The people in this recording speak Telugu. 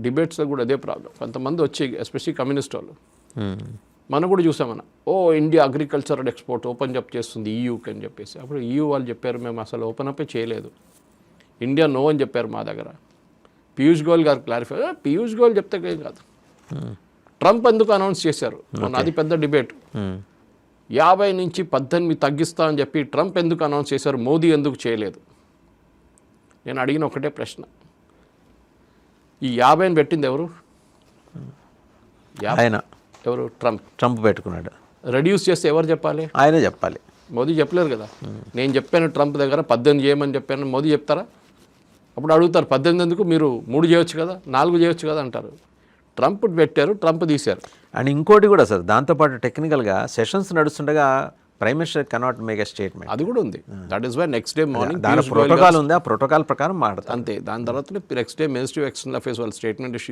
డిబేట్స్లో కూడా అదే ప్రాబ్లం. కొంతమంది వచ్చి ఎస్పెషల్లీ కమ్యూనిస్ట్ వాళ్ళు మనం కూడా చూసామన్న, India agricultural export open up చేస్తుంది ఈయూకి అని చెప్పేసి. అప్పుడు ఈయూ వాళ్ళు చెప్పారు మేము అసలు ఓపెన్ అప్ చేయలేదు, ఇండియా నో అని చెప్పారు మా దగ్గర. పీయూష్ గోయల్ గారు క్లారిఫై, పీయూష్ గోయల్ చెప్తే ఏం కాదు, ట్రంప్ ఎందుకు అనౌన్స్ చేశారు మొన్న, అది పెద్ద డిబేట్. 50 నుంచి 18 తగ్గిస్తా అని చెప్పి ట్రంప్ ఎందుకు అనౌన్స్ చేశారు, మోదీ ఎందుకు చేయలేదు? నేను అడిగిన ఒకటే ప్రశ్న, ఈ 50 పెట్టింది ఎవరు? ఆయన ఎవరు? ట్రంప్ పెట్టుకున్నాడు. రెడ్యూస్ చేస్తే ఎవరు చెప్పాలి? ఆయనే చెప్పాలి. మోదీ చెప్పలేరు కదా. నేను చెప్పాను ట్రంప్ దగ్గర 18 చేయమని చెప్పాను, మోదీ చెప్తారా? అప్పుడు అడుగుతారు 18 ఎందుకు, మీరు 3 చేయొచ్చు కదా, 4 చేయొచ్చు కదా అంటారు. ట్రంప్ పెట్టారు, ట్రంప్ తీశారు. అండ్ ఇంకోటి కూడా సార్, దాంతోపాటు టెక్నికల్గా సెషన్స్ నడుస్తుండగా prime minister cannot make a statement, అది కూడా ఉంది. That is why next day morning దాని ప్రోటోకాల్ ఉంది, ఆ ప్రోటోకాల్ ప్రకారం మాట్లాడతారు అంతే. దాని తర్వాత next day ministry of external affairs వాళ్ళు స్టేట్మెంట్ ఇష్యూ